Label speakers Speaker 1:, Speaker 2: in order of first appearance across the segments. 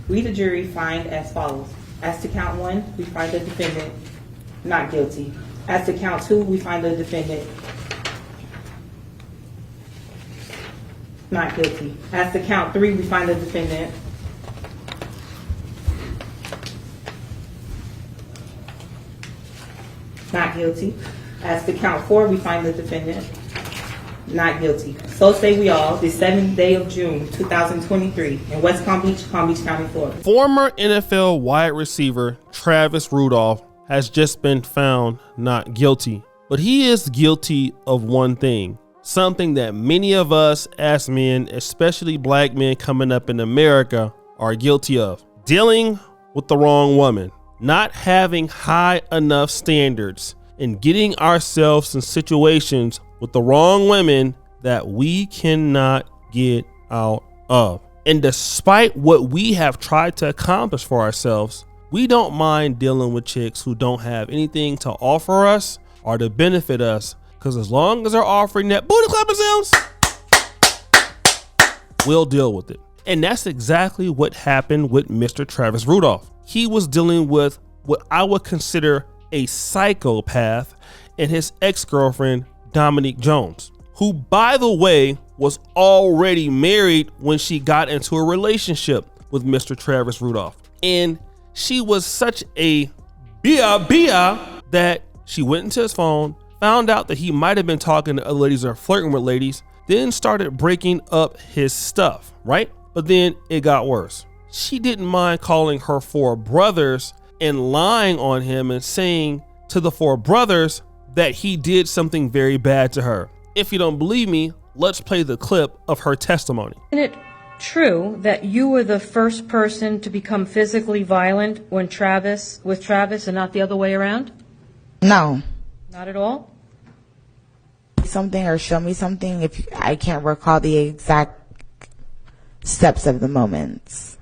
Speaker 1: We, the jury, find as follows. As to count 1, we find the defendant not guilty. As to count 2, we find the defendant not guilty. As to count 3, we find the defendant not guilty. As to count 4, we find the defendant not guilty. So say we all, the 7th day of June, 2023, in West Palm Beach, County, Florida.
Speaker 2: Former NFL wide receiver Travis Rudolph has just been found not guilty. But he is guilty of one thing, something that many of us as men, especially black men coming up in America, are guilty of. Dealing with the wrong woman, not having high enough standards, and getting ourselves in situations with the wrong women that we cannot get out of. And despite what we have tried to accomplish for ourselves, we don't mind dealing with chicks who don't have anything to offer us or to benefit us, because as long as they're offering that booty clapping sounds, we'll deal with it. And that's exactly what happened with Mr. Travis Rudolph. He was dealing with what I would consider a psychopath and his ex-girlfriend, Dominique Jones, who, by the way, was already married when she got into a relationship with Mr. Travis Rudolph. And she was such a bia that she went into his phone, found out that he might have been talking to other ladies or flirting with ladies, then started breaking up his stuff, right? But then it got worse. She didn't mind calling her 4 brothers and lying on him and saying to the 4 brothers that he did something very bad to her. If you don't believe me, let's play the clip of her testimony.
Speaker 3: Isn't it true that you were the first person to become physically violent with Travis and not the other way around?
Speaker 4: No.
Speaker 3: Not at all?
Speaker 4: Something or show me something if I can't recall the exact steps of the moments.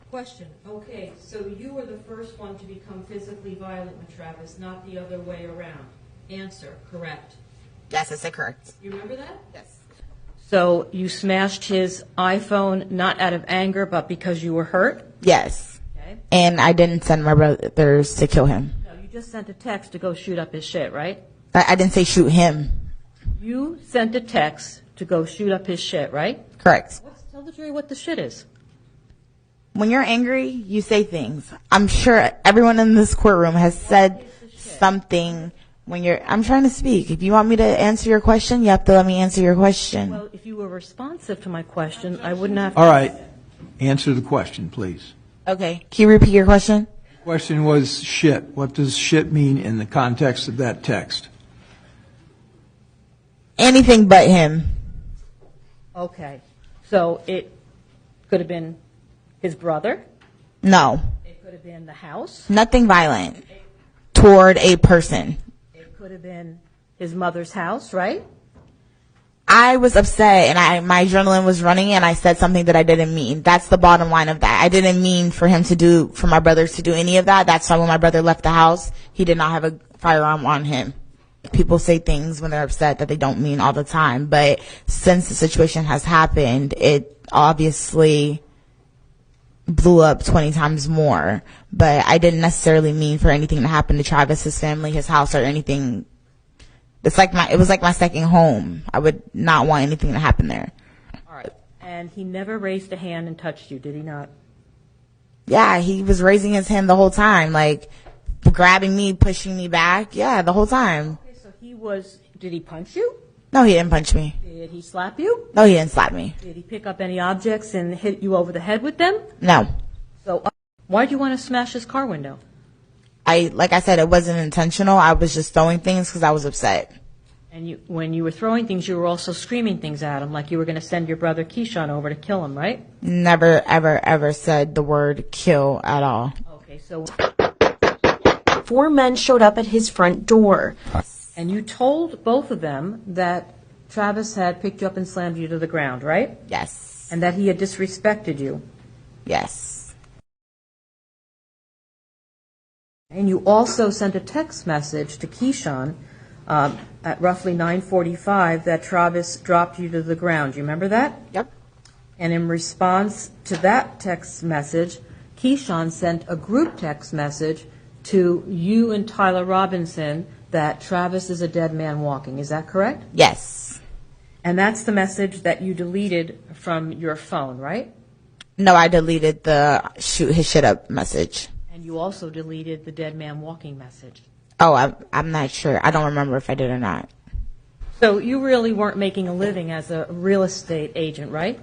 Speaker 3: Question. Okay, so you were the first one to become physically violent with Travis, not the other way around. Answer. Correct.
Speaker 4: Yes, I said correct.
Speaker 3: You remember that?
Speaker 4: Yes.
Speaker 3: So you smashed his iPhone not out of anger, but because you were hurt?
Speaker 4: Yes.
Speaker 3: Okay.
Speaker 4: And I didn't send my brothers to kill him.
Speaker 3: No, you just sent a text to go shoot up his shit, right?
Speaker 4: I didn't say shoot him.
Speaker 3: You sent a text to go shoot up his shit, right?
Speaker 4: Correct.
Speaker 3: Tell the jury what the shit is.
Speaker 4: When you're angry, you say things. I'm sure everyone in this courtroom has said something when I'm trying to speak. If you want me to answer your question, you have to let me answer your question.
Speaker 3: Well, if you were responsive to my question, I wouldn't have to.
Speaker 5: All right. Answer the question, please.
Speaker 4: Okay. Can you repeat your question?
Speaker 5: The question was shit. What does shit mean in the context of that text?
Speaker 4: Anything but him.
Speaker 3: Okay. So it could have been his brother?
Speaker 4: No.
Speaker 3: It could have been the house?
Speaker 4: Nothing violent toward a person.
Speaker 3: It could have been his mother's house, right?
Speaker 4: I was upset and my adrenaline was running and I said something that I didn't mean. That's the bottom line of that. I didn't mean for my brothers to do any of that. That's why when my brother left the house, he did not have a firearm on him. People say things when they're upset that they don't mean all the time. But since the situation has happened, it obviously blew up 20 times more. But I didn't necessarily mean for anything to happen to Travis, his family, his house, or anything. It was like my second home. I would not want anything to happen there.
Speaker 3: All right. And he never raised a hand and touched you, did he not?
Speaker 4: Yeah, he was raising his hand the whole time, like grabbing me, pushing me back. Yeah, the whole time.
Speaker 3: Okay, so did he punch you?
Speaker 4: No, he didn't punch me.
Speaker 3: Did he slap you?
Speaker 4: No, he didn't slap me.
Speaker 3: Did he pick up any objects and hit you over the head with them?
Speaker 4: No.
Speaker 3: So why'd you want to smash his car window?
Speaker 4: Like I said, it wasn't intentional. I was just throwing things because I was upset.
Speaker 3: And when you were throwing things, you were also screaming things at him, like you were going to send your brother Keyshawn over to kill him, right?
Speaker 4: Never, ever, ever said the word kill at all.
Speaker 3: Okay, so
Speaker 6: 4 men showed up at his front door.
Speaker 3: And you told both of them that Travis had picked you up and slammed you to the ground, right?
Speaker 4: Yes.
Speaker 3: And that he had disrespected you.
Speaker 4: Yes.
Speaker 3: And you also sent a text message to Keyshawn at roughly 9:45 that Travis dropped you to the ground. Do you remember that?
Speaker 4: Yep.
Speaker 3: And in response to that text message, Keyshawn sent a group text message to you and Tyler Robinson that Travis is a dead man walking. Is that correct?
Speaker 4: Yes.
Speaker 3: And that's the message that you deleted from your phone, right?
Speaker 4: No, I deleted the shoot his shit up message.
Speaker 3: And you also deleted the dead man walking message.
Speaker 4: Oh, I'm not sure. I don't remember if I did or not.
Speaker 3: So you really weren't making a living as a real estate agent, right?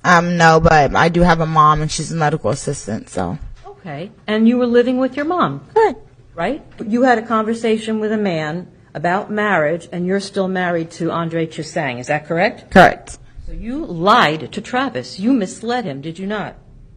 Speaker 4: No, but I do have a mom and she's a medical assistant, so.
Speaker 3: Okay. And you were living with your mom,
Speaker 4: Correct.
Speaker 3: right? You had a conversation with a man about marriage, and you're still married to Andre Chusang. Is that correct?
Speaker 4: Correct.
Speaker 3: So you lied to Travis. You misled him, did you not?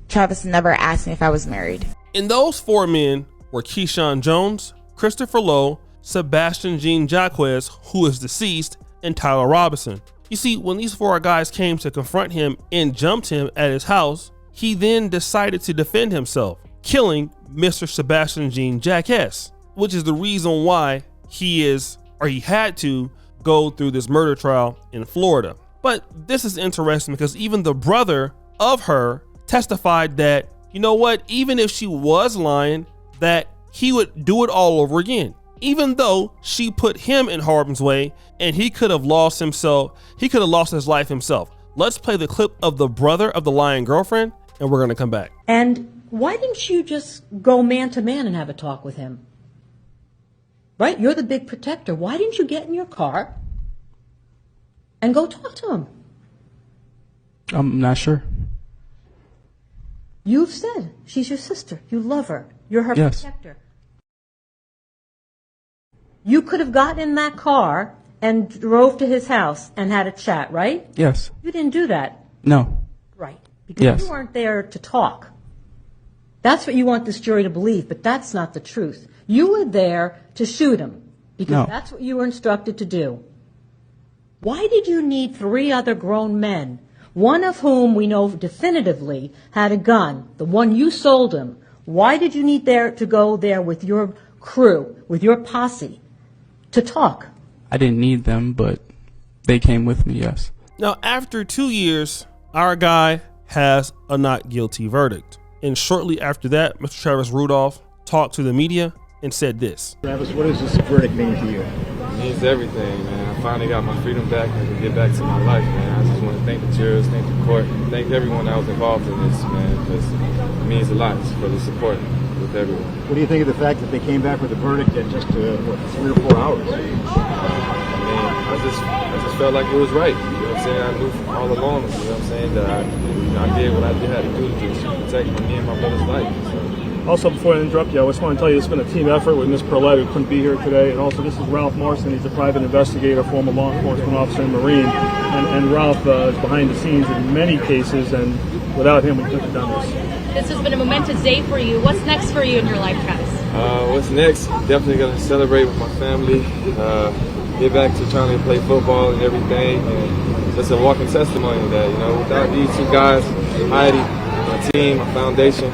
Speaker 4: Travis never asked me if I was married.
Speaker 2: And those 4 men were Keyshawn Jones, Christopher Lowe, Sebastian Jean Jacquez, who is deceased, and Tyler Robinson. You see, when these 4 guys came to confront him and jumped him at his house, he then decided to defend himself, killing Mr. Sebastian Jean Jacquez, which is the reason why he had to go through this murder trial in Florida. But this is interesting because even the brother of her testified that, you know what, even if she was lying, that he would do it all over again. Even though she put him in harm's way and he could have lost his life himself. Let's play the clip of the brother of the lying girlfriend and we're gonna come back.
Speaker 3: And why didn't you just go man to man and have a talk with him? Right? You're the big protector. Why didn't you get in your car and go talk to him?
Speaker 7: I'm not sure.
Speaker 3: You've said she's your sister. You love her. You're her
Speaker 7: Yes.
Speaker 3: protector. You could have gotten in that car and drove to his house and had a chat, right?
Speaker 7: Yes.
Speaker 3: You didn't do that.
Speaker 7: No.
Speaker 3: Right. Because
Speaker 7: Yes.
Speaker 3: you weren't there to talk. That's what you want this jury to believe, but that's not the truth. You were there to shoot him because
Speaker 7: No.
Speaker 3: that's what you were instructed to do. Why did you need 3 other grown men, one of whom we know definitively had a gun, the one you sold him? Why did you need to go there with your crew, with your posse, to talk?
Speaker 7: I didn't need them, but they came with me, yes.
Speaker 2: Now, after 2 years, our guy has a not guilty verdict. And shortly after that, Mr. Travis Rudolph talked to the media and said this.
Speaker 8: Travis, what does this verdict mean to you?
Speaker 9: It means everything, man. I finally got my freedom back and I can get back to my life, man. I just want to thank the jurors, thank the court, thank everyone that was involved in this, man, because it means a lot for the support with everyone.
Speaker 8: What do you think of the fact that they came back with a verdict in just, 3 or 4 hours?
Speaker 9: I mean, I just felt like it was right. You know what I'm saying? I knew all along, you know what I'm saying, that I did what I had to do to just protect me and my brother's life. So.
Speaker 10: Also, before I interrupt you, I just want to tell you it's been a team effort with Ms. Perlette, who couldn't be here today. And also, this is Ralph Morrison. He's a private investigator, former law enforcement officer and Marine. And Ralph is behind the scenes in many cases, and without him, we couldn't have done this.
Speaker 11: This has been a momentous day for you. What's next for you in your life, Travis?
Speaker 9: What's next? Definitely going to celebrate with my family, get back to trying to play football and everything. And just a walking testimony that, you know, without these 2 guys, Heidi, my team, my foundation,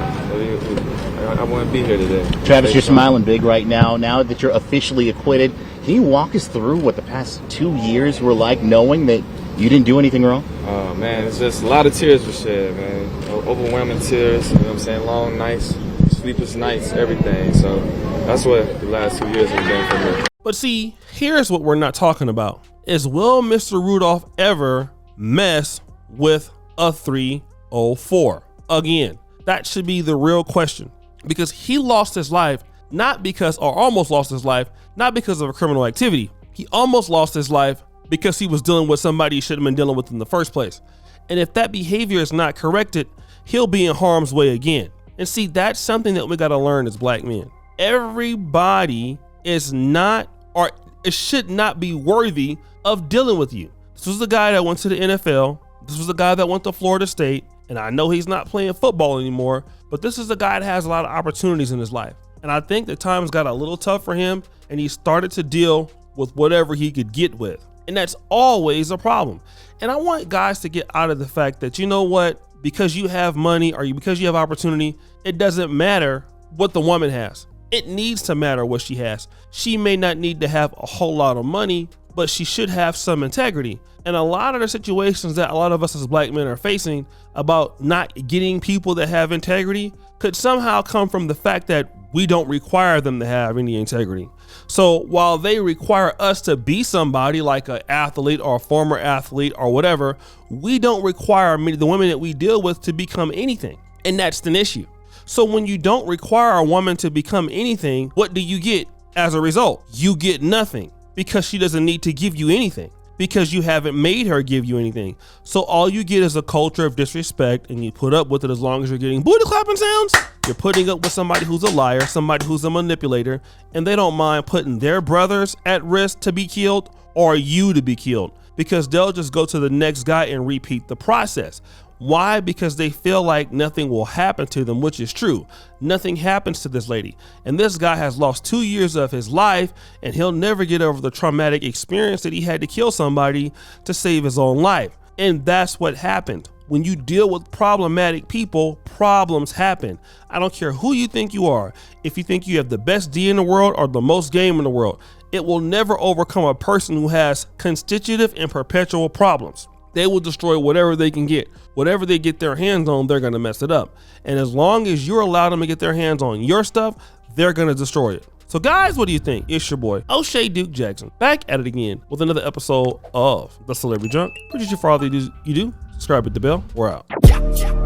Speaker 9: I wouldn't be here today.
Speaker 12: Travis, you're smiling big right now. Now that you're officially acquitted, can you walk us through what the past 2 years were like, knowing that you didn't do anything wrong?
Speaker 9: Oh, man, it's just a lot of tears were shed, man. Overwhelming tears, you know what I'm saying? Long nights, sleepless nights, everything. So that's what the last 2 years have been for me.
Speaker 2: But see, here's what we're not talking about. Is will Mr. Rudolph ever mess with a 304? Again, that should be the real question. Because he lost his life, almost lost his life, not because of a criminal activity. He almost lost his life because he was dealing with somebody he shouldn't have been dealing with in the first place. And if that behavior is not corrected, he'll be in harm's way again. And see, that's something that we got to learn as black men. Everybody is not, or it should not be worthy of dealing with you. This was the guy that went to the NFL. This was the guy that went to Florida State. And I know he's not playing football anymore, but this is a guy that has a lot of opportunities in his life. And I think the times got a little tough for him and he started to deal with whatever he could get with. And that's always a problem. And I want guys to get out of the fact that, you know what, because you have money or because you have opportunity, it doesn't matter what the woman has. It needs to matter what she has. She may not need to have a whole lot of money, but she should have some integrity. And a lot of the situations that a lot of us as black men are facing about not getting people that have integrity could somehow come from the fact that we don't require them to have any integrity. So while they require us to be somebody like an athlete or a former athlete or whatever, we don't require the women that we deal with to become anything. And that's an issue. So when you don't require a woman to become anything, what do you get as a result? You get nothing, because she doesn't need to give you anything, because you haven't made her give you anything. So all you get is a culture of disrespect, and you put up with it as long as you're getting booty clapping sounds. You're putting up with somebody who's a liar, somebody who's a manipulator, and they don't mind putting their brothers at risk to be killed or you to be killed, because they'll just go to the next guy and repeat the process. Why? Because they feel like nothing will happen to them, which is true. Nothing happens to this lady. And this guy has lost 2 years of his life, and he'll never get over the traumatic experience that he had to kill somebody to save his own life. And that's what happened. When you deal with problematic people, problems happen. I don't care who you think you are. If you think you have the best D in the world or the most game in the world, it will never overcome a person who has constitutive and perpetual problems. They will destroy whatever they can get. Whatever they get their hands on, they're going to mess it up. And as long as you're allowed them to get their hands on your stuff, they're going to destroy it. So guys, what do you think? It's your boy, O'Shea Duke Jackson, back at it again with another episode of The Celebrity Junk. Appreciate you for all that you do. Subscribe, hit the bell. We're out.